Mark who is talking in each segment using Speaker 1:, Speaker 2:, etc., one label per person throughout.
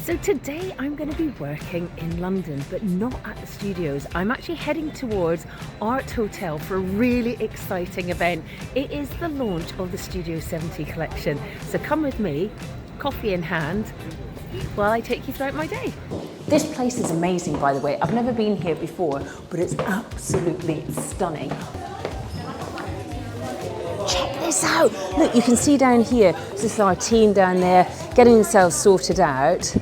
Speaker 1: So today I'm going to be working in London, but not at the studios. I'm actually heading towards Art Hotel for a really exciting event. It is the launch of the Studio 70 collection. So come with me, coffee in hand, while I take you throughout my day. This place is amazing, by the way. I've never been here before, but it's absolutely stunning. Check this out. Look, you can see down here, this is our team down there getting themselves sorted out.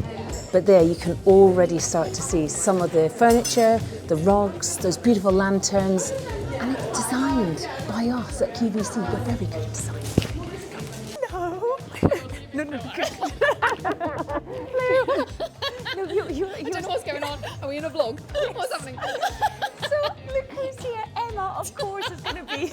Speaker 1: But there you can already start to see some of the furniture, the rugs, those beautiful lanterns. And it's designed by us at Qvcuk. We're very good at design. No. No.
Speaker 2: I don't know what's going on. Are we in a vlog? What's happening?
Speaker 1: So look who's here. Emma, of course, is going to be.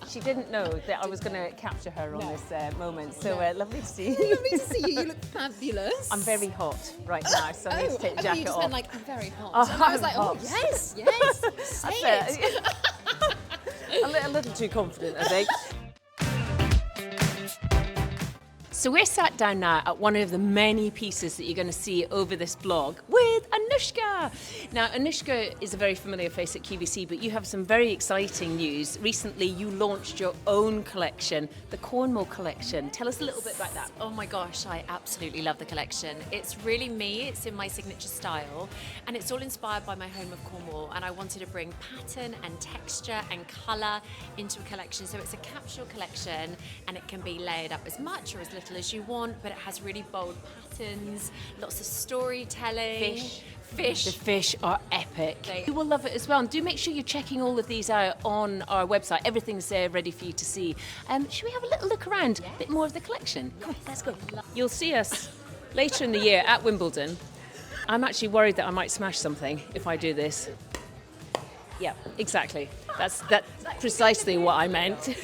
Speaker 1: She didn't know that I was going to capture her on this moment. So lovely to see you.
Speaker 2: Lovely to see you. You look fabulous.
Speaker 1: I'm very hot right now, so I need to take the jacket
Speaker 2: you just
Speaker 1: off.
Speaker 2: Been like, I'm very hot.
Speaker 1: Oh,
Speaker 2: and I was like,
Speaker 1: hot.
Speaker 2: oh, yes. Say it.
Speaker 1: A little too confident, I think. So we're sat down now at one of the many pieces that you're going to see over this blog with Anushka. Now, Anushka is a very familiar face at Qvcuk, but you have some very exciting news. Recently, you launched your own collection, the Cornwall collection. Tell us a little bit about that.
Speaker 3: Oh my gosh, I absolutely love the collection. It's really me, it's in my signature style, and it's all inspired by my home of Cornwall, and I wanted to bring pattern and texture and colour into a collection. So it's a capsule collection, and it can be layered up as much or as little as you want, but it has really bold patterns, lots of storytelling. Fish.
Speaker 1: The fish are epic. You will love it as well. And do make sure you're checking all of these out on our website. Everything's there ready for you to see. Should we have a little look around? A bit more of the collection? Come on, let's go. You'll see us later in the year at Wimbledon. I'm actually worried that I might smash something if I do this. Yeah, exactly. That's precisely what I meant.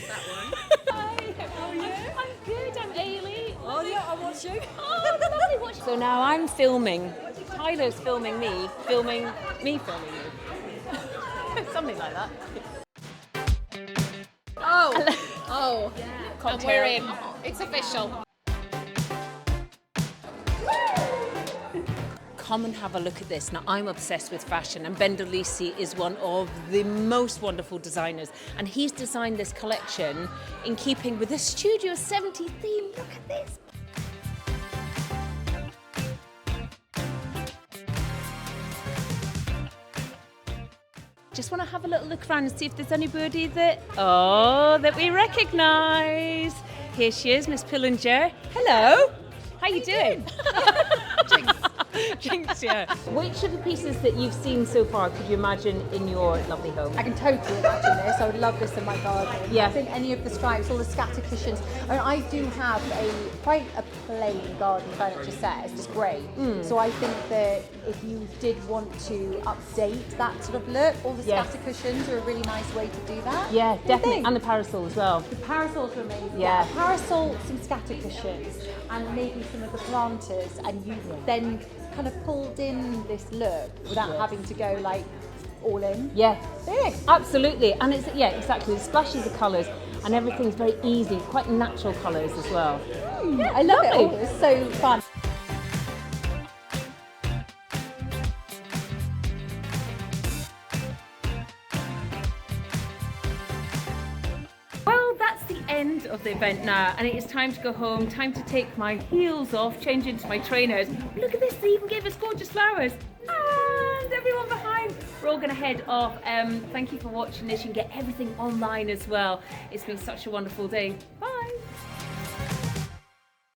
Speaker 1: Hi, how are you? I'm good, I'm Ailey.
Speaker 2: Oh, yeah, I watch you.
Speaker 1: Oh, lovely watching. So now I'm filming. Tyler's filming me filming you. Something like that.
Speaker 2: Oh. Yeah.
Speaker 1: And
Speaker 2: we're in. It's official.
Speaker 1: Come and have a look at this. Now, I'm obsessed with fashion, and Ben Delisi is one of the most wonderful designers, and he's designed this collection in keeping with the Studio 70 theme. Look at this. Just want to have a little look around and see if there's anybody that we recognise. Here she is, Miss Pillinger. Hello. How you doing? Jinx, yeah. Which of the pieces that you've seen so far could you imagine in your lovely home?
Speaker 4: I can totally imagine this. I would love this in my garden.
Speaker 1: Yeah.
Speaker 4: I think any of the stripes, all the scatter cushions. I mean, I do have quite a plain garden furniture set. It's just grey. So I think that if you did want to update that sort of look, all the scatter cushions are a really nice way to do that.
Speaker 1: Yeah, definitely. And the parasol as well.
Speaker 4: The parasols are amazing.
Speaker 1: Yeah.
Speaker 4: A parasol, some scatter cushions, and maybe some of the planters, and you then kind of pulled in this look without having to go like all in.
Speaker 1: Yeah, absolutely. And it's exactly. The splashes of colours and everything's very easy, quite natural colours as well.
Speaker 4: Yeah, I love it. Oh, it's so fun.
Speaker 1: Well, that's the end of the event now, and it is time to go home, time to take my heels off, change into my trainers. Look at this, they even gave us gorgeous flowers. And everyone behind, we're all going to head off. Thank you for watching this. You can get everything online as well. It's been such a wonderful day. Bye.